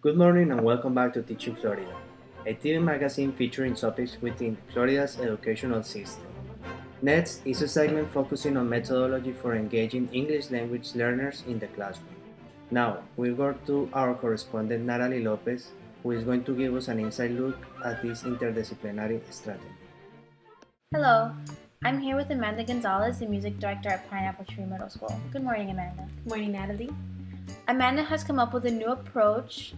Good morning and welcome back to Teaching Florida, a TV magazine featuring topics within Florida's educational system. Next is a segment focusing on methodology for engaging English language learners in the classroom. Now, we'll go to our correspondent Natalie Lopez, who is going to give us an inside look at this interdisciplinary strategy. Hello, I'm here with Amanda Gonzalez, the music director at Pineapple Tree Middle School. Good morning, Amanda. Good morning, Natalie. Amanda has come up with a new approach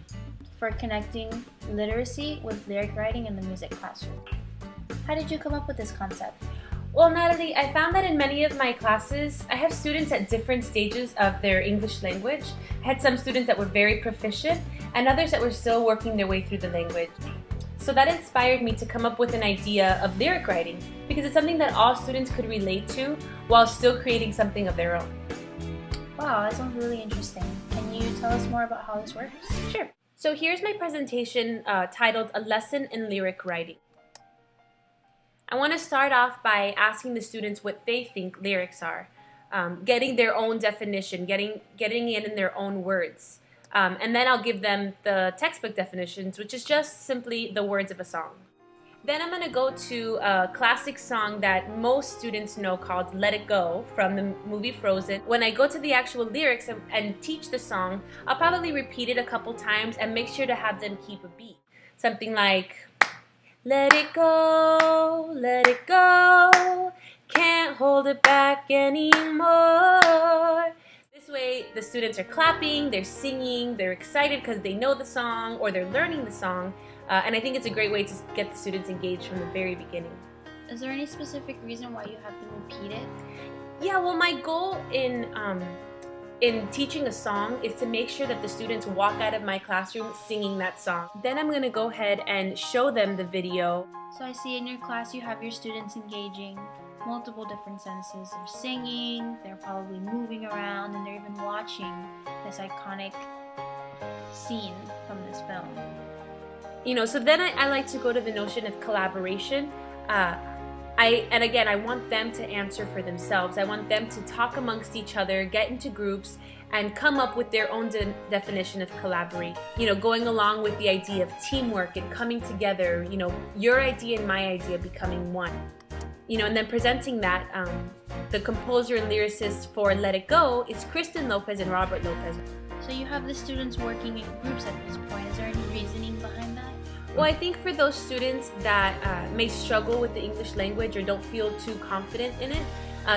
for connecting literacy with lyric writing in the music classroom. How did you come up with this concept? Well, Natalie, I found that in many of my classes, I have students at different stages of their English language. I had some students that were very proficient and others that were still working their way through the language. So that inspired me to come up with an idea of lyric writing because it's something that all students could relate to while still creating something of their own. Wow, that sounds really interesting. Can you tell us more about how this works? Sure. So here's my presentation titled A Lesson in Lyric Writing. I want to start off by asking the students what they think lyrics are, getting their own definition, getting it in their own words. And then I'll give them the textbook definitions, which is just simply the words of a song. Then I'm going to go to a classic song that most students know called Let It Go from the movie Frozen. When I go to the actual lyrics and teach the song, I'll probably repeat it a couple times and make sure to have them keep a beat. Something like, let it go, can't hold it back anymore. This way the students are clapping, they're singing, they're excited because they know the song or they're learning the song. And I think it's a great way to get the students engaged from the very beginning. Is there any specific reason why you have them repeat it? Yeah, well, my goal in teaching a song is to make sure that the students walk out of my classroom singing that song. Then I'm going to go ahead and show them the video. So I see in your class you have your students engaging multiple different senses. They're singing, they're probably moving around, and they're even watching this iconic scene from this film. So then I like to go to the notion of collaboration. And again, I want them to answer for themselves. I want them to talk amongst each other, get into groups, and come up with their own definition of collaborate. Going along with the idea of teamwork and coming together, your idea and my idea becoming one. And then presenting that, the composer and lyricist for Let It Go is Kristen Lopez and Robert Lopez. So you have the students working in groups at this point. Is there any reasoning behind that? Well, I think for those students that may struggle with the English language or don't feel too confident in it,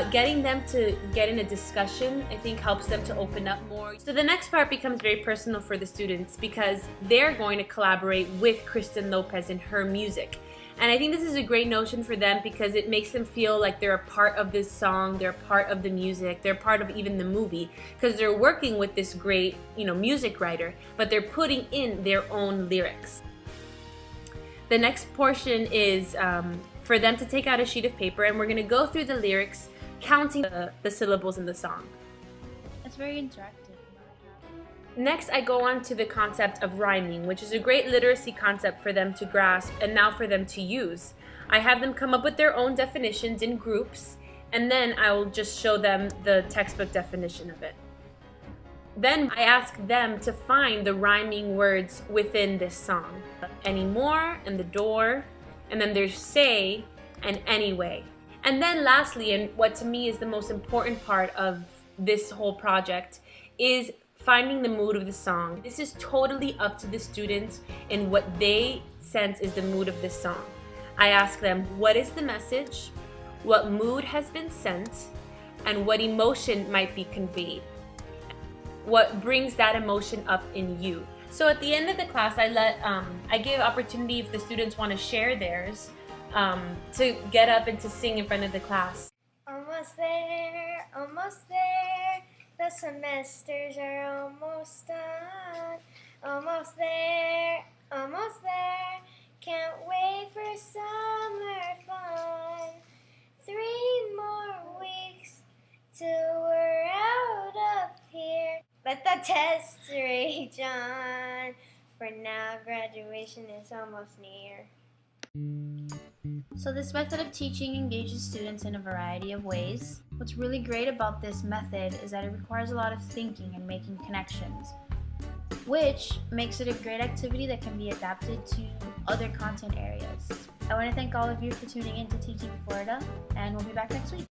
getting them to get in a discussion, I think, helps them to open up more. So the next part becomes very personal for the students because they're going to collaborate with Kristen Lopez and her music. And I think this is a great notion for them because it makes them feel like they're a part of this song, they're a part of the music, they're part of even the movie because they're working with this great, music writer, but they're putting in their own lyrics. The next portion is for them to take out a sheet of paper and we're going to go through the lyrics, counting the syllables in the song. That's very interactive. Next, I go on to the concept of rhyming, which is a great literacy concept for them to grasp and now for them to use. I have them come up with their own definitions in groups, and then I will just show them the textbook definition of it. Then I ask them to find the rhyming words within this song. Anymore and the door, and then there's say and anyway. And then lastly, and what to me is the most important part of this whole project, is finding the mood of the song. This is totally up to the students and what they sense is the mood of this song. I ask them, what is the message, what mood has been sent, and what emotion might be conveyed. What brings that emotion up in you. So at the end of the class, I give opportunity if the students want to share theirs to get up and to sing in front of the class. Almost there, almost there. The semesters are almost done. Almost there, almost there. Can't wait for summer fun. 3 more weeks till we're out of here. Let the test rage on. For now, graduation is almost near. So this method of teaching engages students in a variety of ways. What's really great about this method is that it requires a lot of thinking and making connections. which makes it a great activity that can be adapted to other content areas. I want to thank all of you for tuning in to Teaching Florida, and we'll be back next week.